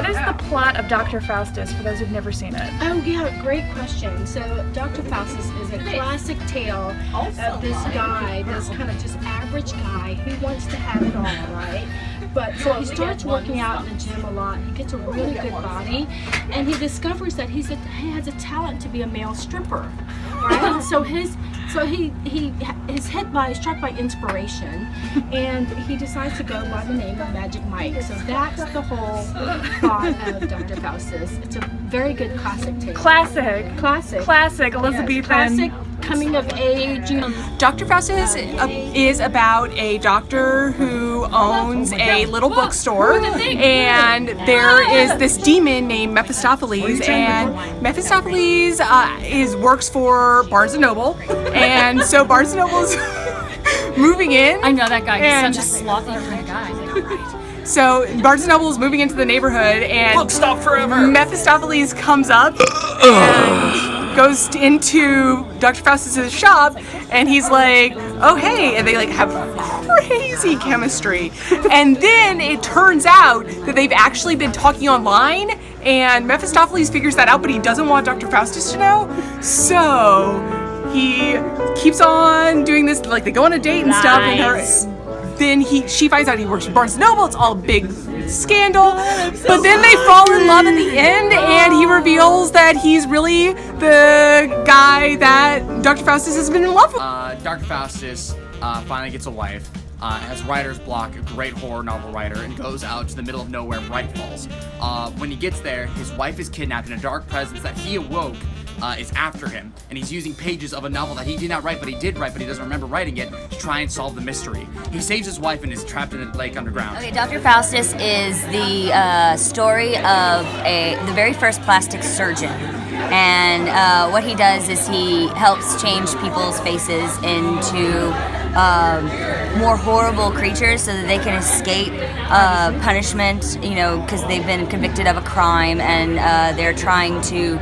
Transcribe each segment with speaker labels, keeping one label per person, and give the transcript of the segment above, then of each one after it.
Speaker 1: is the plot of Dr. Faustus for those who've never seen it?
Speaker 2: Oh yeah, great question. So Dr. Faustus is a classic tale of this guy, this kind of just average guy who wants to have it all, right? But so he starts working out in the gym a lot. He gets a really good body, and he discovers that he has a talent to be a male stripper, right? So he is struck by inspiration, and he decides to go by the name of Magic Mike. So that's the whole plot of Dr. Faustus. It's a very good classic tale.
Speaker 1: Classic Elizabethan.
Speaker 2: Yes, classic coming of age.
Speaker 3: Dr. Faustus is about a doctor who owns a little bookstore, and there is this demon named Mephistopheles, and Mephistopheles works for Barnes & Noble, and so Barnes & Noble's moving in.
Speaker 4: I know that guy. He's such a slothy kind of guy.
Speaker 3: So Barnes & Noble is moving into the neighborhood, and
Speaker 5: Bookstop forever.
Speaker 3: Mephistopheles comes up and goes into Dr. Faustus's shop, and he's like, "Oh hey," and they like have crazy chemistry. And then it turns out that they've actually been talking online, and Mephistopheles figures that out, but he doesn't want Dr. Faustus to know. So he keeps on doing this, like they go on a date and stuff, and then she finds out he works for Barnes & Noble. It's all a big scandal. But then they fall in love in the end, and he reveals that he's really the guy that Dr. Faustus has been in love with.
Speaker 5: Dr. Faustus finally gets a wife, has writer's block, a great horror novel writer, and goes out to the middle of nowhere, Bright Falls. When he gets there, his wife is kidnapped, and a dark presence that he awoke is after him, and he's using pages of a novel that he did not write, but he did write, but he doesn't remember writing it, to try and solve the mystery. He saves his wife and is trapped in a lake underground.
Speaker 6: Okay, Dr. Faustus is the story of the very first plastic surgeon, and what he does is he helps change people's faces into more horrible creatures so that they can escape punishment, you know, because they've been convicted of a crime, and they're trying to,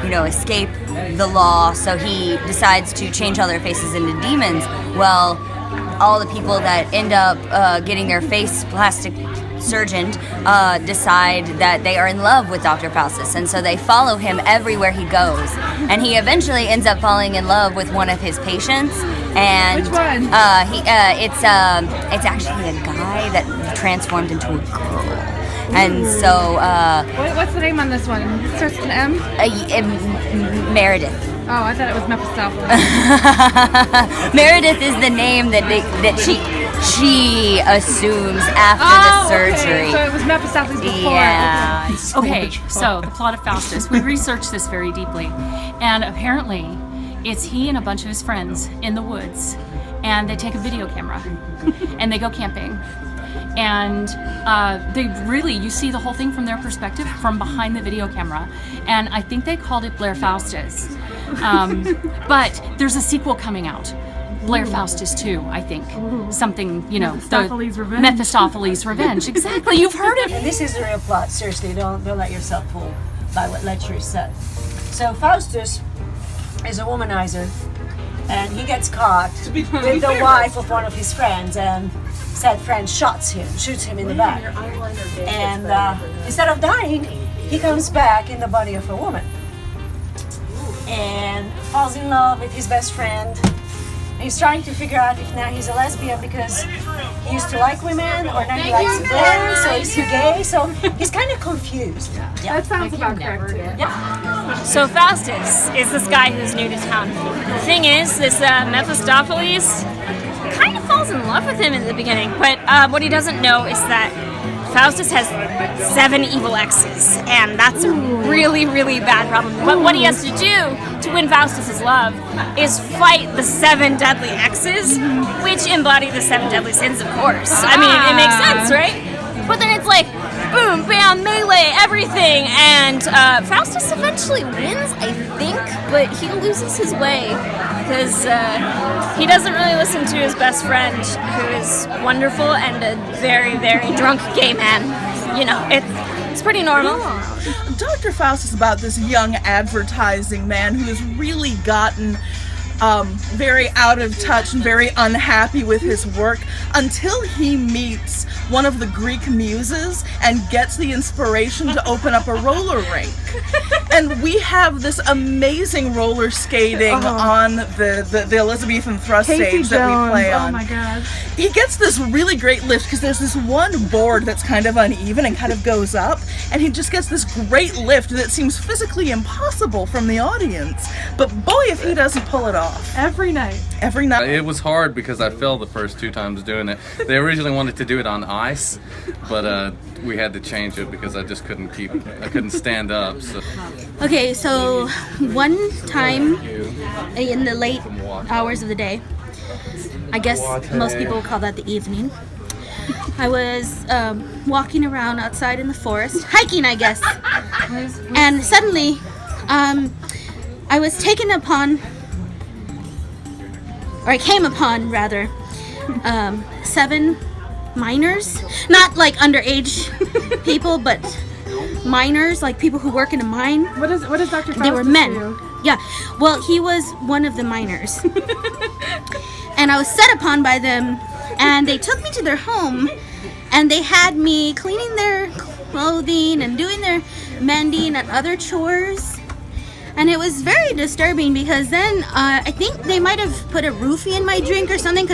Speaker 6: you know, escape the law. So he decides to change all their faces into demons. Well, all the people that end up getting their face plastic surgeoned decide that they are in love with Dr. Faustus, and so they follow him everywhere he goes, and he eventually ends up falling in love with one of his patients. And
Speaker 1: which one?
Speaker 6: It's actually a guy that transformed into a girl. And so
Speaker 1: What's the name on this one? It starts with an M?
Speaker 6: Meredith.
Speaker 1: Oh, I thought it was Mephistopheles.
Speaker 6: Meredith is the name that she assumes after the surgery.
Speaker 1: Okay. So it was Mephistopheles before.
Speaker 6: Yeah.
Speaker 4: Okay, so the plot of Faustus. We researched this very deeply, and apparently it's he and a bunch of his friends in the woods, and they take a video camera and they go camping. And you see the whole thing from their perspective, from behind the video camera. And I think they called it Blair Faustus. But there's a sequel coming out. Blair Faustus 2, I think. Something, you know,
Speaker 1: Mephistopheles' Revenge.
Speaker 4: Mephistopheles' Revenge. Exactly, you've heard it.
Speaker 7: And this is the real plot. Seriously, don't let yourself fool by what lecture is said. So Faustus is a womanizer, and he gets caught with the wife of one of his friends, and said friend shoots him in the back. And instead of dying, he comes back in the body of a woman and falls in love with his best friend. And he's trying to figure out if now he's a lesbian because he used to like women, or now he likes men, so is he gay? So he's kind of confused.
Speaker 1: That sounds about correct too.
Speaker 7: Yeah.
Speaker 8: So Faustus is this guy who's new to town. The thing is, this Mephistopheles kind of falls in love with him in the beginning, but what he doesn't know is that Faustus has 7 evil exes, and that's a really, really bad problem. But what he has to do to win Faustus's love is fight the 7 deadly exes, which embody the 7 deadly sins, of course. I mean, it makes sense, right? But then it's like, boom, bam, melee, everything, and Faustus eventually wins, I think, but he loses his way because he doesn't really listen to his best friend, who is wonderful and a very, very drunk gay man. You know, it's pretty normal.
Speaker 9: Dr. Faustus is about this young advertising man who has really gotten very out of touch and very unhappy with his work until he meets one of the Greek muses and gets the inspiration to open up a roller rink. And we have this amazing roller skating on the Elizabethan thrust stage that we play on.
Speaker 1: Oh my god.
Speaker 9: He gets this really great lift because there's this one board that's kind of uneven and kind of goes up, and he just gets this great lift that seems physically impossible from the audience. But boy, if he doesn't pull it off.
Speaker 1: Every night.
Speaker 9: Every night.
Speaker 10: It was hard because I fell the first 2 times doing it. They originally wanted to do it on ice, but we had to change it because I just couldn't stand up. So.
Speaker 11: Okay, so one time in the late hours of the day, I guess most people would call that the evening, I was walking around outside in the forest, hiking I guess, and suddenly I was taken upon, or I came upon rather, 7 minors, not like underage people, but miners, like people who work in a mine.
Speaker 1: What is Dr. Faustus
Speaker 11: They were men.
Speaker 1: do?
Speaker 11: Yeah. Well, he was one of the miners. And I was set upon by them, and they took me to their home, and they had me cleaning their clothing and doing their mending and other chores. And it was very disturbing because then I think they might have put a roofie in my drink or something,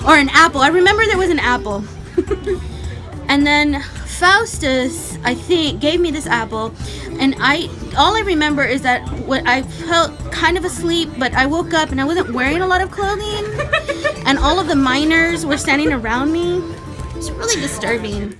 Speaker 11: or an apple. I remember there was an apple. And then Faustus, I think, gave me this apple, and all I remember is that I felt kind of asleep, but I woke up and I wasn't wearing a lot of clothing, and all of the miners were standing around me. It's really disturbing.